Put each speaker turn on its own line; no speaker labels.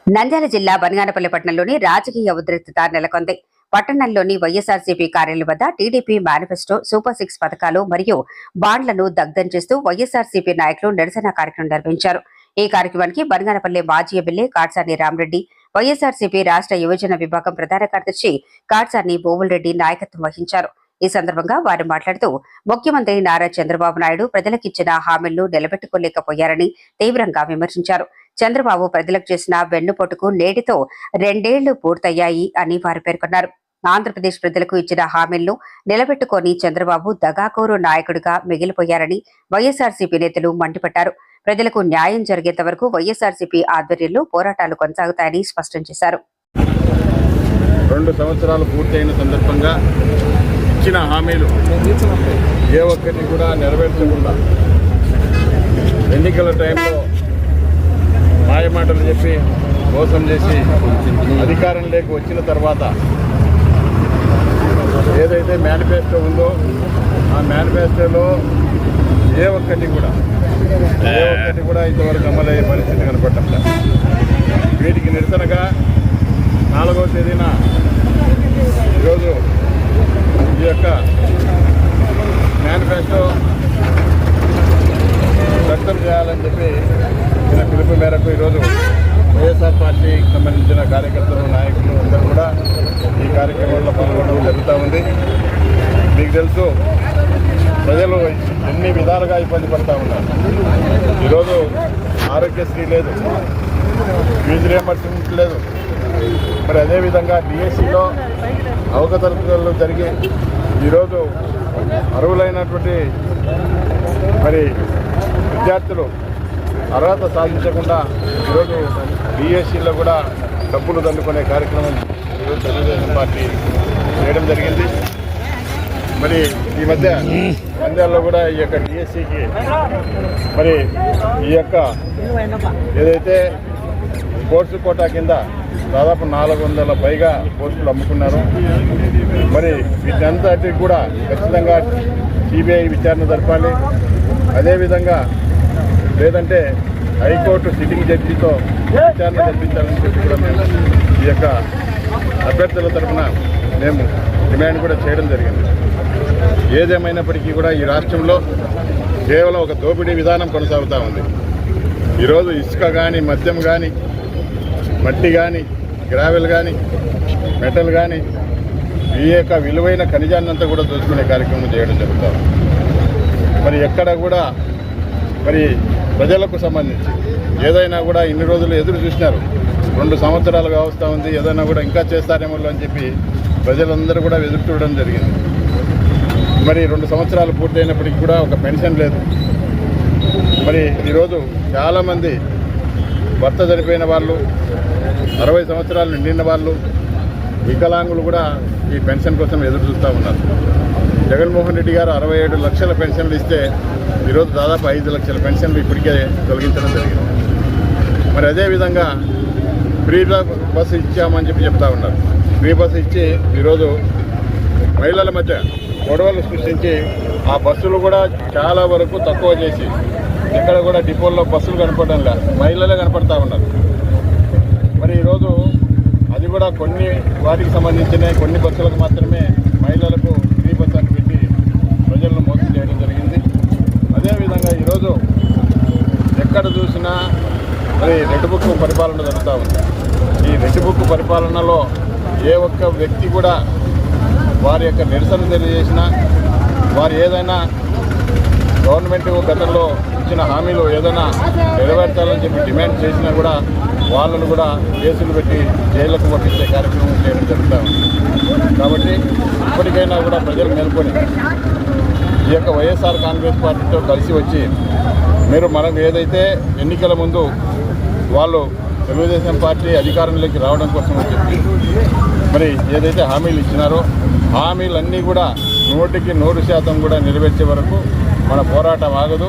నంద్యాల జిల్లా బనగానపల్లి పట్టణంలోని రాజకీయ ఉద్రిక్తత నెలకొంది. పట్టణంలోని వైఎస్ఆర్సీపీ కార్యాలయం వద్ద టీడీపీ మేనిఫెస్టో, సూపర్ 6 పథకాలు మరియు బాండ్లను దగ్ధం చేస్తూ వైఎస్ఆర్సీపీ నాయకులు నిరసన కార్యక్రమం నిర్వహించారు. ఈ కార్యక్రమానికి బనగానపల్లి మాజీ ఎమ్మెల్యే కాట్సాని రామరెడ్డి, వైఎస్ఆర్సీపీ రాష్ట్ర యువజన విభాగం ప్రధాన కార్యదర్శి కాట్సాని బోవులరెడ్డి నాయకత్వం వహించారు. ఈ సందర్భంగా వారు మాట్లాడుతూ ముఖ్యమంత్రి నారా చంద్రబాబు నాయుడు ప్రజలకిచ్చిన హామీలను నిలబెట్టుకోలేకపోయారని తీవ్రంగా విమర్శించారు. చంద్రబాబు ప్రజలకు చేసిన వెన్నుపోటుకు నేటితో 2 ఏళ్లు పూర్తయ్యాయి అని వారు పేర్కొన్నారు. ఆంధ్రప్రదేశ్ ప్రజలకు ఇచ్చిన హామీలను నిలబెట్టుకొని చంద్రబాబు దగాకోరు నాయకుడిగా మిగిలిపోయారని వైఎస్ఆర్సీపీ నేతలు మండిపడ్డారు. ప్రజలకు న్యాయం జరిగేంత వరకు వైఎస్ఆర్సీపీ ఆధ్వర్యంలో పోరాటాలు కొనసాగుతాయని స్పష్టం చేశారు.
2 సంవత్సరాలు పూర్తయిన సందర్భంగా ఇచ్చిన హామీలు ఏ ఒక్కరిని కూడా నెరవేర్చకుండా ఎన్నికల టైంలో మాయమాటలు చెప్పి మోసం చేసి అధికారంలోకి వచ్చిన తర్వాత ఏదైతే మేనిఫెస్టో ఉందో ఆ మేనిఫెస్టోలో ఏ ఒక్కటి కూడా ఇంతవరకు అమలయ్యే పరిస్థితి కనపడటం లేదు. వీటికి నిరసనగా 4వ తేదీన ఈరోజు ఈ యొక్క మేనిఫెస్టో దగ్ధం చేయాలని చెప్పి ఇచ్చిన పిలుపు మేరకు ఈరోజు వైఎస్ఆర్ పార్టీకి సంబంధించిన కార్యకర్తలు, నాయకులు అందరూ కూడా ఈ కార్యక్రమంలో పాల్గొనడం జరుగుతూ ఉంది. మీకు తెలుసు, ప్రజలు ఎన్ని విధాలుగా ఇబ్బంది పడుతూ ఉన్నారు. ఈరోజు ఆరోగ్యశ్రీ లేదు, ఫీజు రియంబర్స్మెంట్ లేదు. మరి అదేవిధంగా డిఎస్సిలో అవకతవకలు జరిగి ఈరోజు అర్హులైనటువంటి మరి విద్యార్థులు అర్హత సాధించకుండా ఈరోజు డిఎస్సిలో కూడా డబ్బులు దండుకునే కార్యక్రమం ఈరోజు తెలుగుదేశం పార్టీ చేయడం జరిగింది. మరి ఈ మధ్య నంద్యాలలో కూడా ఈ యొక్క డిఎస్సికి మరి ఈ యొక్క ఏదైతే కోర్సు కోటా కింద దాదాపు 400 పైగా పోస్టులు అమ్ముకున్నారు. మరి వీటంతటికి కూడా ఖచ్చితంగా సిబిఐ విచారణ జరపాలి. అదేవిధంగా లేదంటే హైకోర్టు సిట్టింగ్ జడ్జితో విచారణ జరిపించాలని చెప్పి కూడా మేము ఈ యొక్క అభ్యర్థుల తరఫున మేము డిమాండ్ కూడా చేయడం జరిగింది. ఏదేమైనప్పటికీ కూడా ఈ రాష్ట్రంలో కేవలం ఒక దోపిడీ విధానం కొనసాగుతూ ఉంది. ఈరోజు ఇసుక కానీ, మద్యం కానీ, మట్టి కానీ, గ్రావెల్ కానీ, మెటల్ కానీ, ఈ యొక్క విలువైన ఖనిజాన్నంతా కూడా దోచుకునే కార్యక్రమం చేయడం జరుగుతుంది. మరి ఎక్కడ కూడా మరి ప్రజలకు సంబంధించి ఏదైనా కూడా ఇన్ని రోజులు ఎదురు చూసినారు. 2 సంవత్సరాలుగా వస్తూ ఉంది, ఏదైనా కూడా ఇంకా చేస్తారేమో అని చెప్పి ప్రజలందరూ కూడా ఎదురు చూడడం జరిగింది. మరి 2 సంవత్సరాలు పూర్తయినప్పటికీ కూడా ఒక పెన్షన్ లేదు. మరి ఈరోజు చాలామంది భర్త చనిపోయిన వాళ్ళు, 60 సంవత్సరాలు నిండిన వాళ్ళు, వికలాంగులు కూడా ఈ పెన్షన్ కోసం ఎదురు చూస్తూ ఉన్నారు. జగన్మోహన్ రెడ్డి గారు 67 లక్షల పెన్షన్లు ఇస్తే ఈరోజు దాదాపు 5 లక్షల పెన్షన్లు ఇప్పటికే తొలగించడం జరిగింది. మరి అదేవిధంగా ఫ్రీ బస్సు ఇచ్చామని చెప్పి చెప్తా ఉన్నారు. ఫ్రీ బస్సు ఇచ్చి ఈరోజు మహిళల మధ్య గొడవలు సృష్టించి ఆ బస్సులు కూడా చాలా వరకు తక్కువ చేసి ఎక్కడ కూడా డిపోల్లో బస్సులు కనపడడం లేదు, మహిళలే కనపడతా ఉన్నారు. మరి ఈరోజు అది కూడా కొన్ని వాటికి సంబంధించిన కొన్ని బస్సులకు మాత్రమే మహిళలకు ఫ్రీ బస్సు అని పెట్టి ప్రజలను మోసం చేయడం జరిగింది. అదేవిధంగా ఈరోజు ఎక్కడ చూసినా మరి రెడ్ బుక్ పరిపాలన జరుగుతూ ఉంది. ఈ రెడ్ బుక్ పరిపాలనలో ఏ ఒక్క వ్యక్తి కూడా వారి యొక్క నిరసన తెలియజేసినా, వారు ఏదైనా గవర్నమెంట్ గతంలో ఇచ్చిన హామీలు ఏదైనా నెరవేర్చాలని చెప్పి డిమాండ్ చేసినా కూడా వాళ్ళను కూడా కేసులు పెట్టి జైళ్లకు పంపించే కార్యక్రమం చేయడం జరుగుతూ ఉంది. కాబట్టి ఇప్పటికైనా కూడా ప్రజలు మేల్కొని ఈ యొక్క వైఎస్ఆర్ కాంగ్రెస్ పార్టీతో కలిసి వచ్చి మనకు ఏదైతే ఎన్నికల ముందు వాళ్ళు తెలుగుదేశం పార్టీ అధికారంలోకి రావడం కోసం అని చెప్పి మరి ఏదైతే హామీలు ఇచ్చినారో హామీలన్నీ కూడా 100% కూడా నెరవేర్చే వరకు మన పోరాటం ఆగదు.